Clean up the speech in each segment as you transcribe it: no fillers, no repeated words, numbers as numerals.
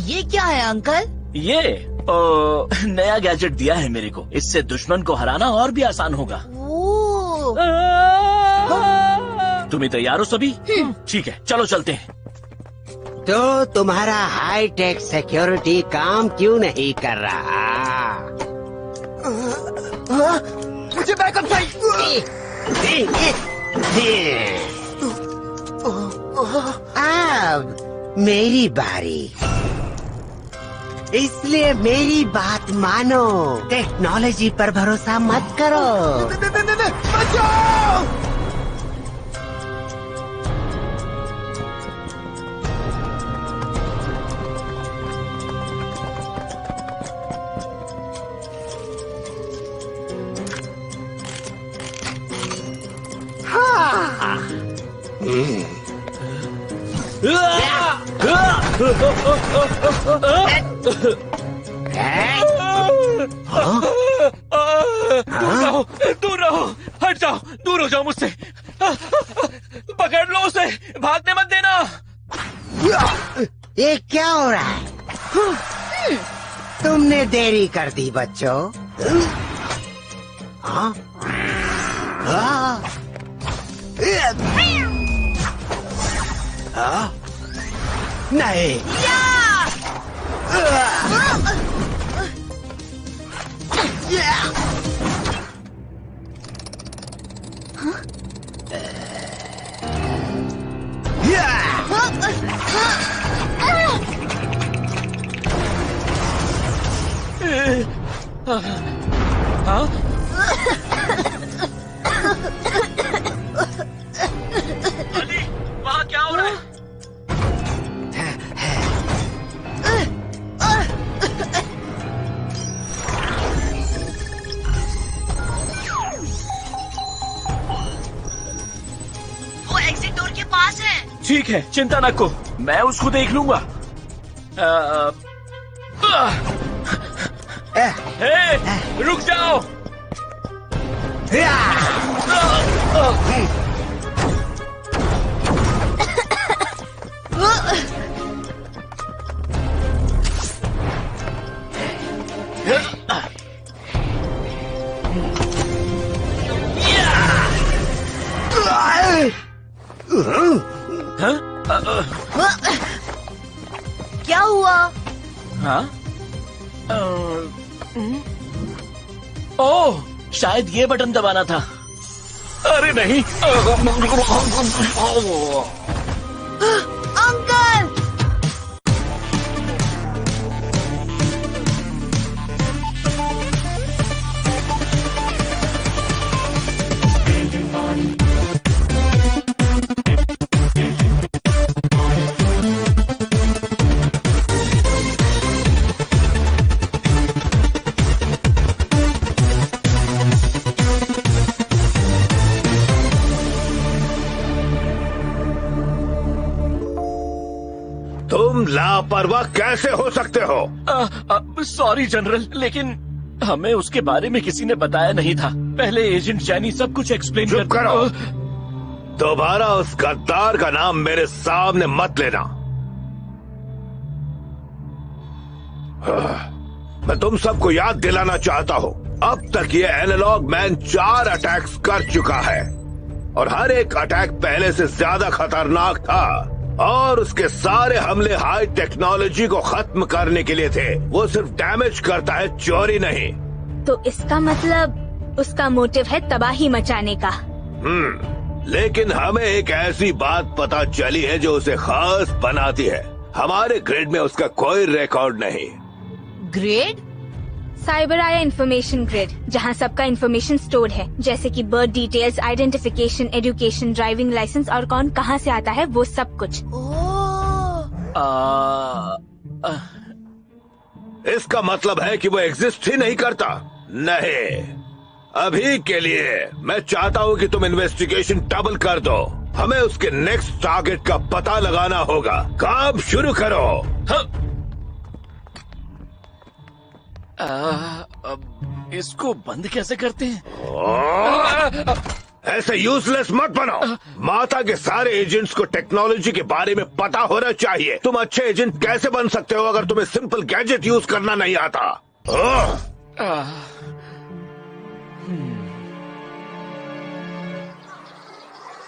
ये क्या है अंकल? ये नया गैजेट दिया है मेरे को। इससे दुश्मन को हराना और भी आसान होगा। तुम्हें तैयार हो सभी? ठीक है, चलो चलते हैं। तो तुम्हारा हाई टेक सिक्योरिटी काम क्यों नहीं कर रहा? मुझे बैकअप चाहिए। अब मेरी बारी, इसलिए मेरी बात मानो। टेक्नोलॉजी पर भरोसा मत करो। बचाओ! दूर रहो, हट जाओ, दूर हो जाओ मुझसे। पकड़ लो उसे, भागने मत देना। ये क्या हो रहा है? तुमने देरी कर दी बच्चों। हाँ? नहीं। हाँ? अली, वहाँ क्या हो रहा है? वो एग्जिट डोर के पास है। ठीक है, चिंता न को, मैं उसको देख लूंगा। हे, रुक जाओ। क्या हुआ? हाँ? ओह, शायद ये बटन दबाना था। अरे नहीं। अंकल! तुम लापरवाह कैसे हो सकते हो? सॉरी जनरल, लेकिन हमें उसके बारे में किसी ने बताया नहीं था। पहले एजेंट जैनी सब कुछ एक्सप्लेन चुप करो। दोबारा उस गद्दार का नाम मेरे सामने मत लेना। मैं तुम सबको याद दिलाना चाहता हूँ, अब तक ये एनालॉग मैन 4 अटैक्स कर चुका है और हर एक अटैक पहले से ज्यादा खतरनाक था और उसके सारे हमले हाई टेक्नोलॉजी को खत्म करने के लिए थे। वो सिर्फ डैमेज करता है, चोरी नहीं। तो इसका मतलब उसका मोटिव है तबाही मचाने का। लेकिन हमें एक ऐसी बात पता चली है जो उसे खास बनाती है। हमारे ग्रिड में उसका कोई रिकॉर्ड नहीं। ग्रेड? साइबर आया इंफॉर्मेशन ग्रिड, जहाँ सबका इंफॉर्मेशन स्टोर है, जैसे कि birth details, identification, education, driving licence और कौन कहाँ से आता है, वो सब कुछ। इसका मतलब है कि वो एग्जिस्ट ही नहीं करता। नहीं, अभी के लिए मैं चाहता हूँ कि तुम इन्वेस्टिगेशन डबल कर दो। हमें उसके नेक्स्ट टारगेट का पता लगाना होगा। काम शुरू करो। अब इसको बंद कैसे करते हैं? ऐसे यूजलेस मत बनो। माता के सारे एजेंट्स को टेक्नोलॉजी के बारे में पता होना चाहिए। तुम अच्छे एजेंट कैसे बन सकते हो अगर तुम्हें सिंपल गैजेट यूज करना नहीं आता?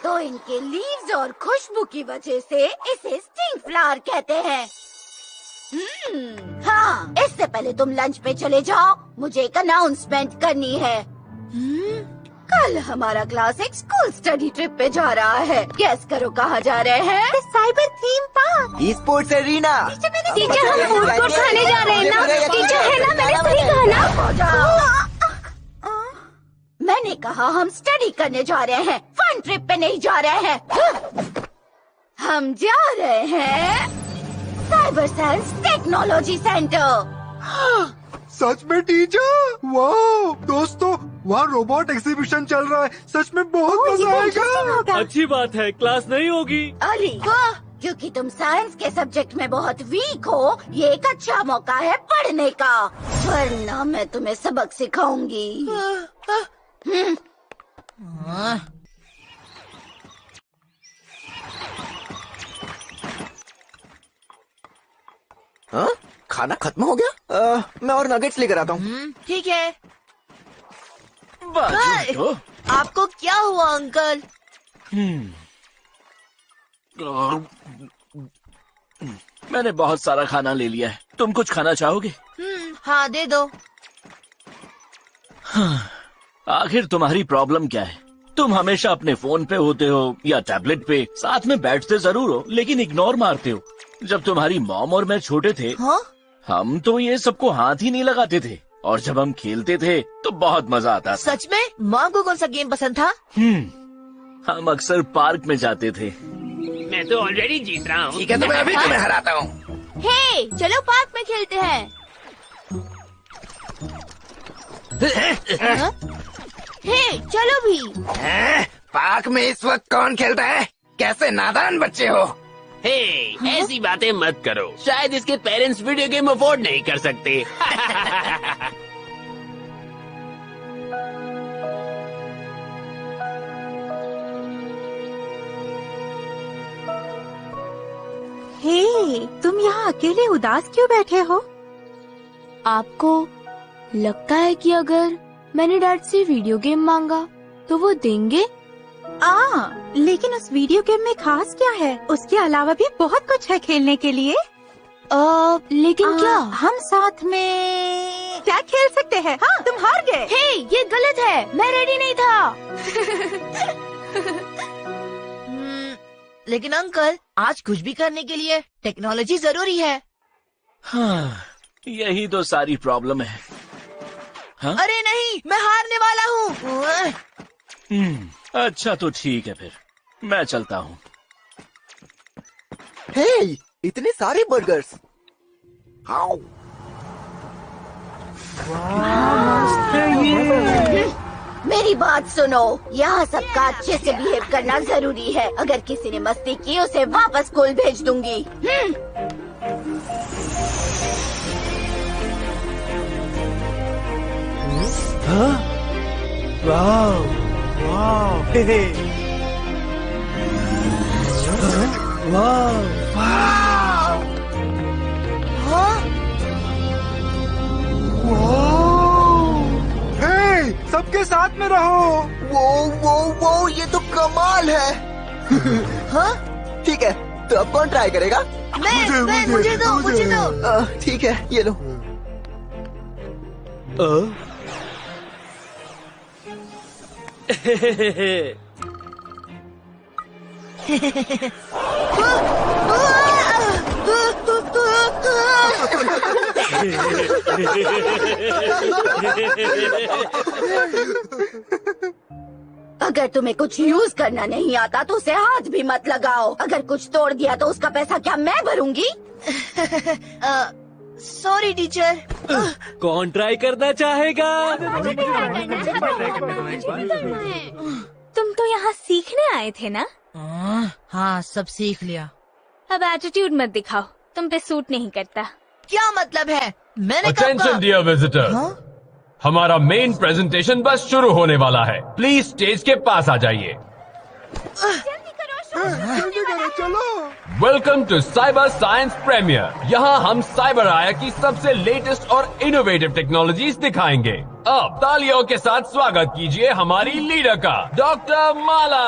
तो इनके लीव्स और खुशबू की वजह से इसे स्टिंग फ्लावर कहते हैं। हाँ, इससे पहले तुम लंच पे चले जाओ, मुझे एक अनाउंसमेंट करनी है। कल हमारा क्लास एक स्कूल स्टडी ट्रिप पे जा रहा है। गेस करो कहाँ जा रहे हैं? Cyber theme park. Sports arena. Teacher हम फूड कोर्ट खाने जा रहे हैं ना? टीचर है ना, मैंने सही कहा ना? मैंने कहा हम स्टडी करने जा रहे हैं, फन ट्रिप पे नहीं जा रहे हैं। हम जा रहे हैं साइबर साइंस टेक्नोलॉजी सेंटर। सच में टीचर? वाह दोस्तों, वहाँ रोबोट एग्जीबिशन चल रहा है। सच में बहुत मजा आएगा। अच्छी बात है, क्लास नहीं होगी। अरे वाह, क्योंकि तुम साइंस के सब्जेक्ट में बहुत वीक हो, ये एक अच्छा मौका है पढ़ने का, वरना मैं तुम्हें सबक सिखाऊंगी। हाँ? खाना खत्म हो गया? मैं और नगेट्स लेकर आता हूँ। ठीक है। बाजू तो। आपको क्या हुआ अंकल? मैंने बहुत सारा खाना ले लिया है। तुम कुछ खाना चाहोगे? हाँ दे दो। आखिर तुम्हारी प्रॉब्लम क्या है? तुम हमेशा अपने फोन पे होते हो या टैबलेट पे, साथ में बैठते जरूर हो लेकिन इग्नोर मारते हो। जब तुम्हारी मॉम और मैं छोटे थे, हाँ? हम तो ये सबको हाथ ही नहीं लगाते थे, और जब हम खेलते थे तो बहुत मजा आता था। सच में? मॉम को कौन सा गेम पसंद था? हम अक्सर पार्क में जाते थे। मैं तो ऑलरेडी जीत रहा हूँ। ठीक है, तो मैं अभी तुम्हें हराता हूँ। हे, चलो पार्क में खेलते हैं। हे, चलो भी। पार्क में इस वक्त कौन खेलता है? कैसे नादान बच्चे हो। हे, ऐसी बातें मत करो। शायद इसके पेरेंट्स वीडियो गेम अफोर्ड नहीं कर सकते। हे, तुम यहाँ अकेले उदास क्यों बैठे हो? आपको लगता है कि अगर मैंने डैड से वीडियो गेम मांगा तो वो देंगे? लेकिन उस वीडियो गेम में खास क्या है? उसके अलावा भी बहुत कुछ है खेलने के लिए। लेकिन क्या हम साथ में क्या खेल सकते हैं? हाँ, तुम हार गए। हे, ये गलत है, मैं रेडी नहीं था। लेकिन अंकल, आज कुछ भी करने के लिए टेक्नोलॉजी जरूरी है। हाँ, यही तो सारी प्रॉब्लम है। हाँ? अरे नहीं, मैं हारने वाला हूँ। अच्छा तो ठीक है, फिर मैं चलता हूँ। हे, इतने सारे बर्गर्स। हाउ। मेरी बात सुनो, यहाँ सबका अच्छे से बिहेव करना जरूरी है। अगर किसी ने मस्ती की उसे वापस स्कूल भेज दूंगी। सबके साथ में रहो। वो ये तो कमाल है। हाँ? ठीक है, तो अब कौन ट्राई करेगा? मुझे दो। ठीक है, ये लो। अगर तुम्हें कुछ यूज करना नहीं आता तो उसे हाथ भी मत लगाओ। अगर कुछ तोड़ दिया तो उसका पैसा क्या मैं भरूंगी? Sorry teacher. कौन ट्राई करना चाहेगा? तुम तो यहाँ सीखने आए थे ना? हाँ, सब सीख लिया। अब एटीट्यूड मत दिखाओ, तुम पे सूट नहीं करता। क्या मतलब है? मैंने कब Attention कहा? dear visitor. हाँ? हमारा मेन प्रेजेंटेशन बस शुरू होने वाला है। प्लीज स्टेज के पास आ जाइए। जल्दी करो, चलो। Welcome to cyber science premier. यहाँ हम साइबर आया की सबसे लेटेस्ट और इनोवेटिव टेक्नोलॉजीज दिखाएंगे। अब तालियों के साथ स्वागत कीजिए हमारी लीडर का, doctor Mala.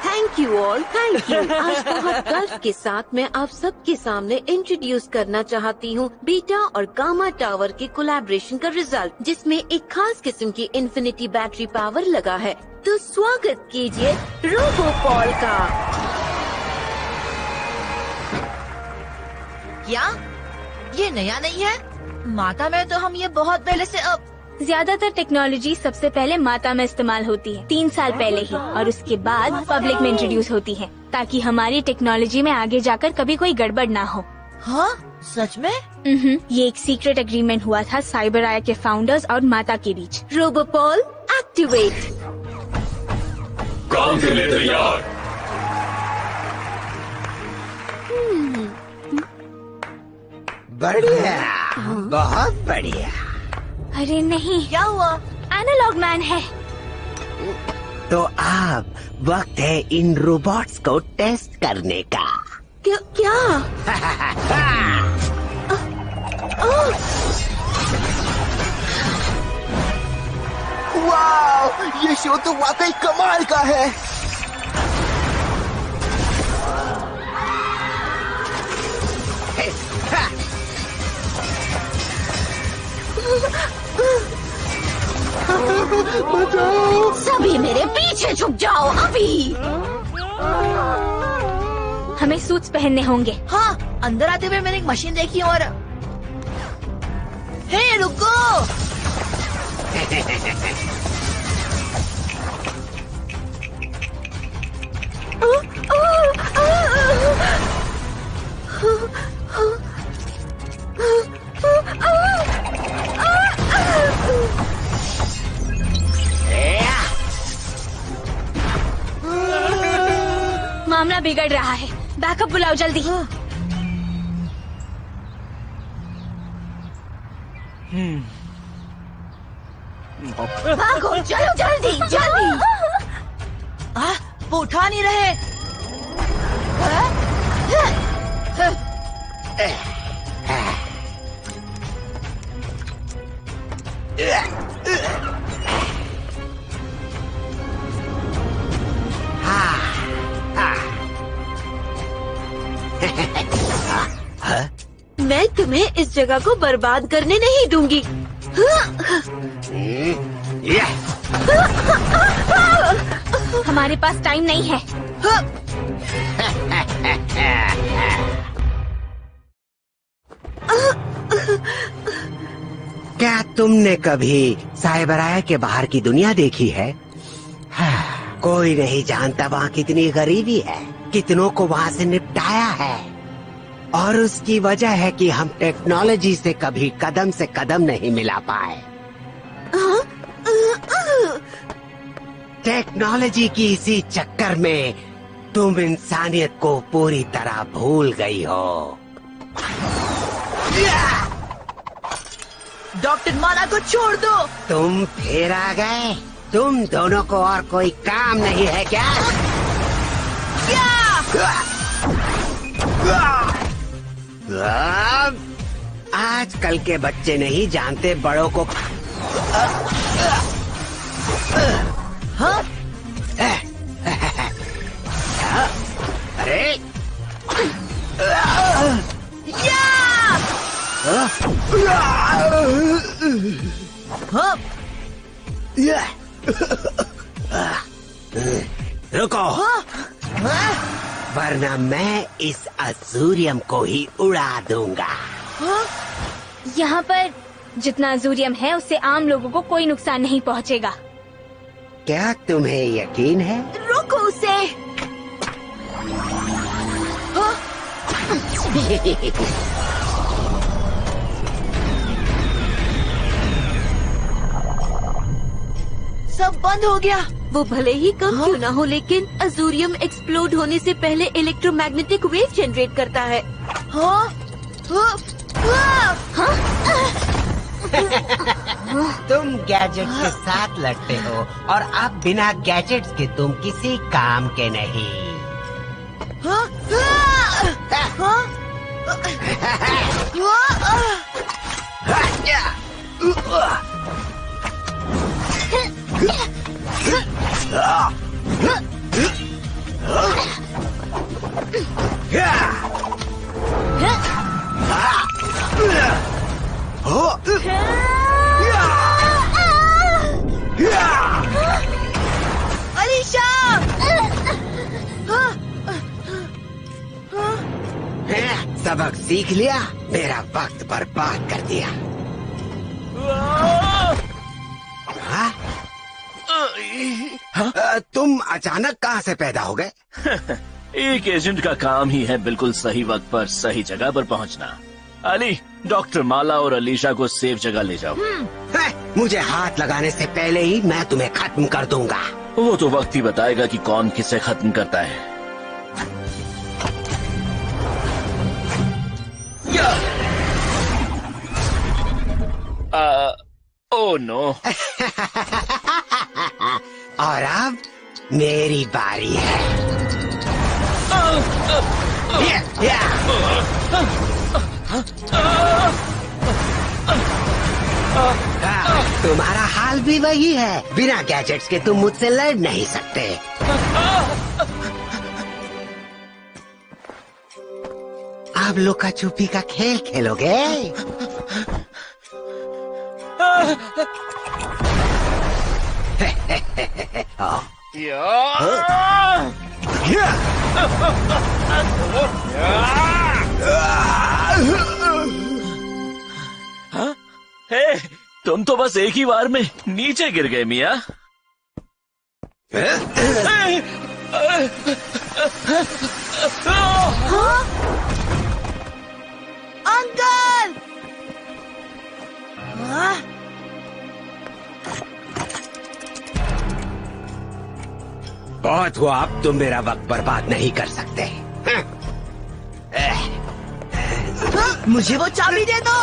Thank you all, thank you. आज बहुत गर्व के साथ मैं आप सबके सामने इंट्रोड्यूस करना चाहती हूँ बीटा और गामा टावर के कोलैबोरेशन का रिजल्ट, जिसमें एक खास किस्म की इन्फिनिटी बैटरी पावर लगा है। तो स्वागत कीजिए रोबोपॉल का। क्या ये नया नहीं है? माता में तो हम ये बहुत पहले से ज्यादातर टेक्नोलॉजी सबसे पहले माता में इस्तेमाल होती है 3 साल पहले ही, और उसके बाद पब्लिक में इंट्रोड्यूस होती है, ताकि हमारी टेक्नोलॉजी में आगे जाकर कभी कोई गड़बड़ ना हो। हाँ सच में? ये एक सीक्रेट एग्रीमेंट हुआ था साइबर आया के फाउंडर्स और माता के बीच। रोबोपॉल एक्टिवेट। काम के लिए तैयार। बढ़िया, बहुत बढ़िया। अरे नहीं, क्या हुआ? एनालॉग मैन है। तो अब वक्त है इन रोबोट्स को टेस्ट करने का। क्या? वाह, ये शो तो वाकई कमाल का है। बचाओ। सभी मेरे पीछे छुप जाओ अभी। हमें सूट्स पहनने होंगे। हाँ, अंदर आते हुए मैंने एक मशीन देखी और हे रुको। मामला बिगड़ रहा है, बैकअप बुलाओ जल्दी। भागो, चलो जल्दी जल्दी। वो उठा नहीं रहे। मैं तुम्हें इस जगह को बर्बाद करने नहीं दूंगी। हमारे पास टाइम नहीं है। क्या तुमने कभी साइबर आया के बाहर की दुनिया देखी है? कोई नहीं जानता वहाँ कितनी गरीबी है, कितनों को वहाँ से निपटाया है, और उसकी वजह है कि हम टेक्नोलॉजी से कभी कदम से कदम नहीं मिला पाए। टेक्नोलॉजी की इसी चक्कर में तुम इंसानियत को पूरी तरह भूल गई हो। डॉक्टर माला को छोड़ दो। तुम फिर आ गए? तुम दोनों को और कोई काम नहीं है क्या? आजकल के बच्चे नहीं जानते बड़ों को। हाँ? अरे हाँ? रुको, वरना मैं इस अजूरियम को ही उड़ा दूंगा। यहाँ पर जितना अजूरियम है उससे आम लोगों को कोई नुकसान नहीं पहुँचेगा। क्या तुम्हें यकीन है? रोको उसे। सब बंद हो गया। वो भले ही कम क्यों ना हो, लेकिन अजूरियम एक्सप्लोड होने से पहले इलेक्ट्रोमैग्नेटिक वेव जनरेट करता है। हाँ? तुम गैजेट्स के साथ लड़ते हो और अब बिना गैजेट्स के तुम किसी काम के नहीं। अलीशा! सबक सीख लिया, मेरा वक्त बर्बाद कर दिया। हाँ? तुम अचानक कहाँ से पैदा हो गए? एक एजेंट का काम ही है बिल्कुल सही वक्त पर सही जगह पर पहुंचना। अली, डॉक्टर माला और अलीशा को सेफ जगह ले जाओ। मुझे हाथ लगाने से पहले ही मैं तुम्हें खत्म कर दूंगा। वो तो वक्त ही बताएगा कि कौन किसे खत्म करता है। Oh no. और अब मेरी बारी है। तुम्हारा हाल भी वही है। बिना गैजेट्स के तुम मुझसे लड़ नहीं सकते। आप लुका छुपी का खेल खेलोगे? हे, तुम तो बस एक ही बार में नीचे गिर गए मिया। अंकल! बहुत हुआ, अब तुम मेरा वक्त बर्बाद नहीं कर सकते। मुझे वो चाबी दे दो।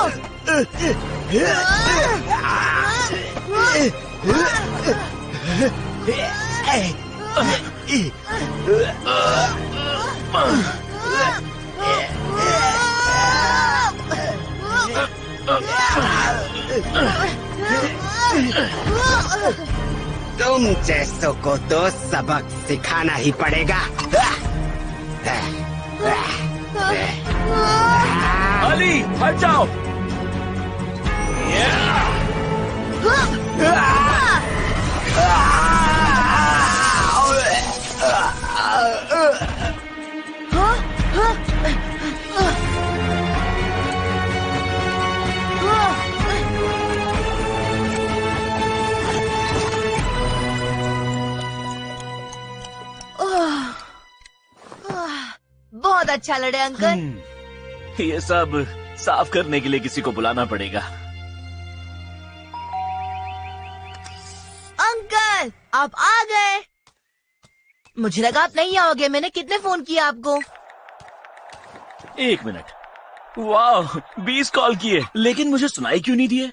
तुम जैसों को तो सबक सिखाना ही पड़ेगा। अली, हट जाओ। बहुत अच्छा लड़े अंकल। ये सब साफ करने के लिए किसी को बुलाना पड़ेगा। अंकल, आप आ गए। मुझे लगा आप नहीं आओगे। मैंने कितने फोन किए आपको? 1 मिनट। वाह, 20 कॉल किए, लेकिन मुझे सुनाई क्यों नहीं दिए?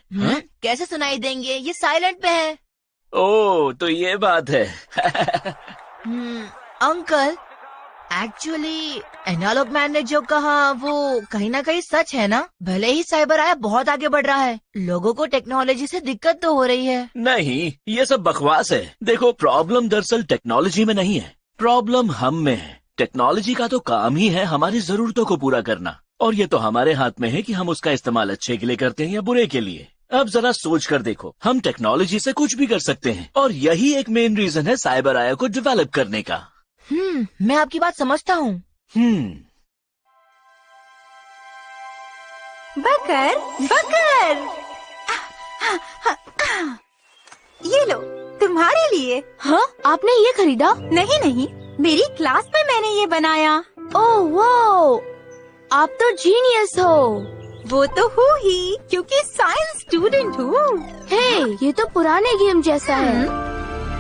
कैसे सुनाई देंगे? ये साइलेंट पे है। ओह, तो ये बात है। अंकल, एक्चुअली एनालॉग मैन ने जो कहा वो कहीं ना कहीं सच है ना? भले ही साइबर आया बहुत आगे बढ़ रहा है, लोगों को टेक्नोलॉजी से दिक्कत तो हो रही है। नहीं, ये सब बकवास है। देखो, प्रॉब्लम दरअसल टेक्नोलॉजी में नहीं है, प्रॉब्लम हम में है। टेक्नोलॉजी का तो काम ही है हमारी जरूरतों को पूरा करना, और ये तो हमारे हाथ में है कि हम उसका इस्तेमाल अच्छे के लिए करते हैं या बुरे के लिए। अब जरा सोच कर देखो, हम टेक्नोलॉजी से कुछ भी कर सकते हैं, और यही एक मेन रीजन है साइबर आया को डेवलप करने का। मैं आपकी बात समझता हूँ। बकर, बकर, ये लो तुम्हारे लिए। हाँ, आपने ये खरीदा? नहीं नहीं, मेरी क्लास में मैंने ये बनाया। ओह वाओ, आप तो जीनियस हो। वो तो हूँ ही, क्योंकि साइंस स्टूडेंट हूँ। हे, ये तो पुराने गेम जैसा है।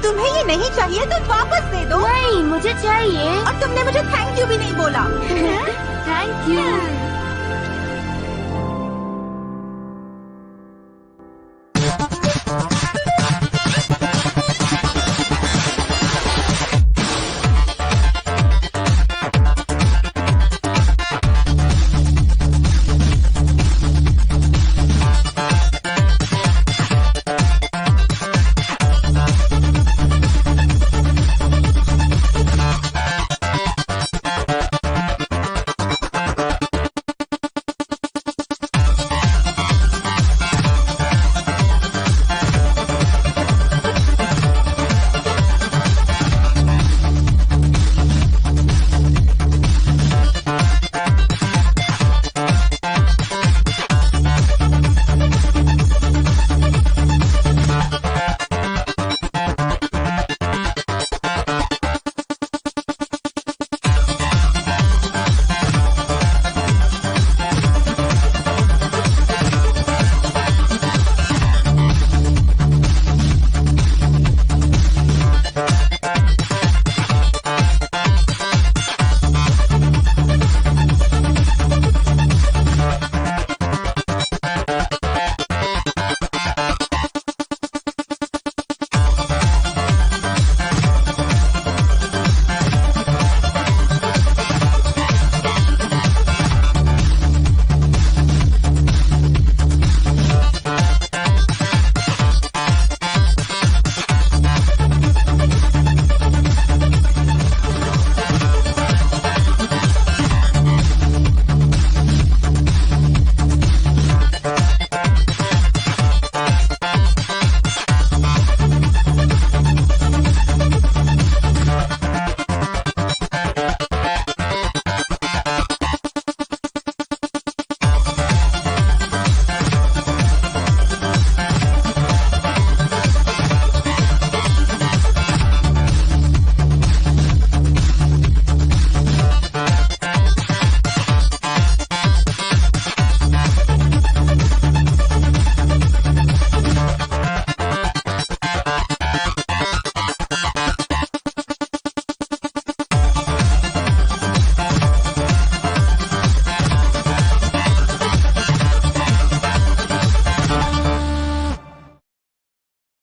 तुम्हें ये नहीं चाहिए तो वापस दे दो। नहीं, मुझे चाहिए। और तुमने मुझे थैंक यू भी नहीं बोला। Thank you. है।